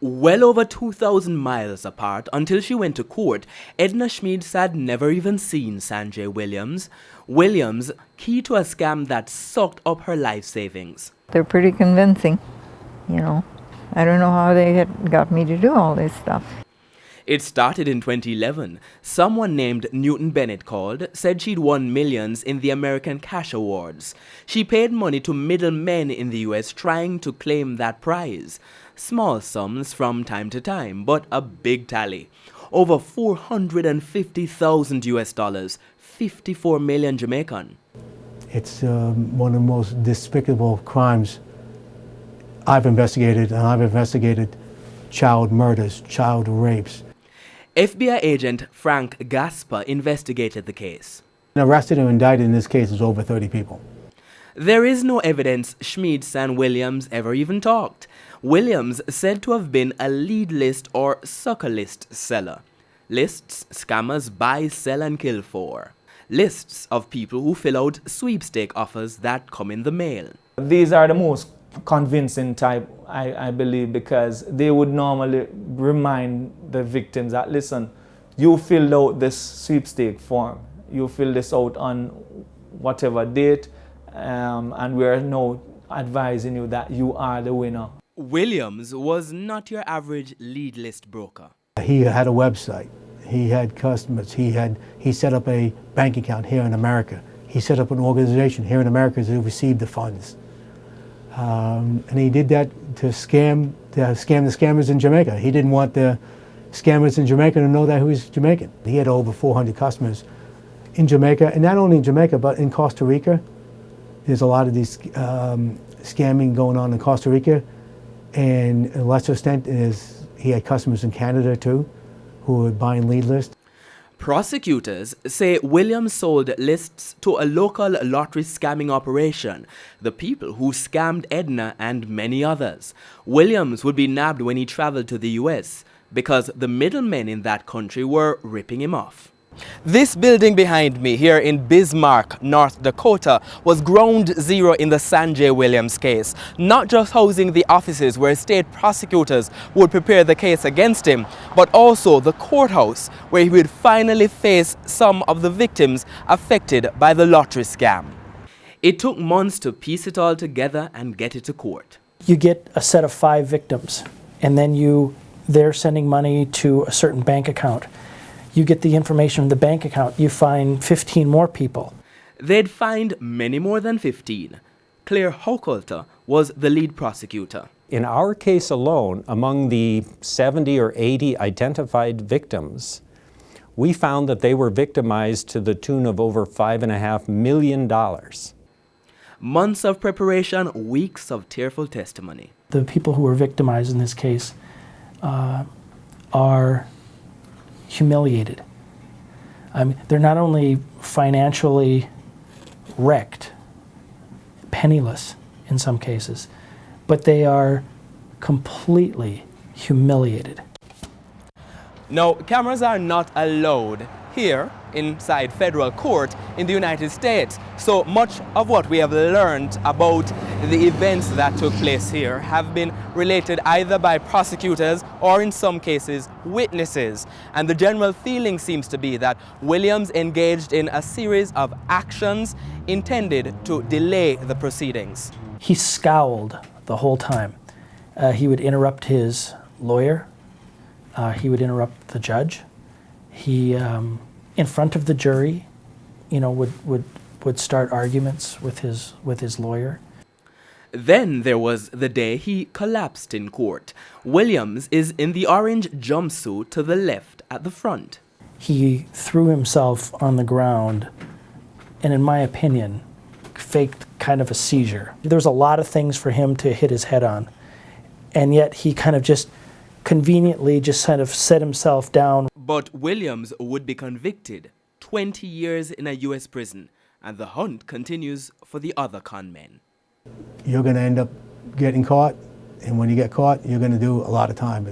Well over 2,000 miles apart, until she went to court, Edna Schmieds had never even seen Sanjay Williams. Williams, key to a scam that sucked up her life savings. They're pretty convincing, you know. I don't know how they had got me to do all this stuff. It started in 2011. Someone named Newton Bennett called, said she'd won millions in the American Cash Awards. She paid money to middlemen in the US trying to claim that prize. Small sums from time to time, but a big tally. Over 450,000 US dollars, 54 million Jamaican. It's one of the most despicable crimes I've investigated, and I've investigated child murders, child rapes. FBI agent Frank Gasper investigated the case. Arrested and indicted in this case is over 30 people. There is no evidence Schmieds and Williams ever even talked. Williams said to have been a lead list or sucker list seller. Lists scammers buy, sell and kill for. Lists of people who fill out sweepstake offers that come in the mail. These are the most convincing type, I believe, because they would normally remind the victims that, listen, you filled out this sweepstake form. You fill this out on whatever date, and we're now advising you that you are the winner. Williams was not your average lead list broker. He had a website. He had customers. He set up a bank account here in America. He set up an organization here in America to receive the funds. And he did that to scam the scammers in Jamaica. He didn't want the scammers in Jamaica to know that he was Jamaican. He had over 400 customers in Jamaica, and not only in Jamaica, but in Costa Rica. There's a lot of these scamming going on in Costa Rica, and a lesser extent is he had customers in Canada too, who were buying lead lists. Prosecutors say Williams sold lists to a local lottery scamming operation, the people who scammed Edna and many others. Williams would be nabbed when he traveled to the US because the middlemen in that country were ripping him off. This building behind me here in Bismarck, North Dakota, was ground zero in the Sanjay Williams case, not just housing the offices where state prosecutors would prepare the case against him, but also the courthouse where he would finally face some of the victims affected by the lottery scam. It took months to piece it all together and get it to court. You get a set of 5 victims, and then they're sending money to a certain bank account. You get the information from the bank account, you find 15 more people. They'd find many more than 15. Claire Hochulter was the lead prosecutor. In our case alone, among the 70 or 80 identified victims, we found that they were victimized to the tune of over $5.5 million. Months of preparation, weeks of tearful testimony. The people who were victimized in this case are humiliated. They're not only financially wrecked, penniless in some cases, but they are completely humiliated. Now, cameras are not allowed here inside federal court in the United States. So much of what we have learned about the events that took place here have been related either by prosecutors or in some cases witnesses. And the general feeling seems to be that Williams engaged in a series of actions intended to delay the proceedings. He scowled the whole time. He would interrupt his lawyer. He would interrupt the judge. He, in front of the jury, would start arguments with his lawyer. Then there was the day he collapsed in court. Williams is in the orange jumpsuit to the left at the front. He threw himself on the ground and, in my opinion, faked kind of a seizure. There was a lot of things for him to hit his head on, and yet he kind of just conveniently just kind of set himself down. But Williams would be convicted, 20 years in a US prison, and the hunt continues for the other con men. You're going to end up getting caught, and when you get caught, you're going to do a lot of time.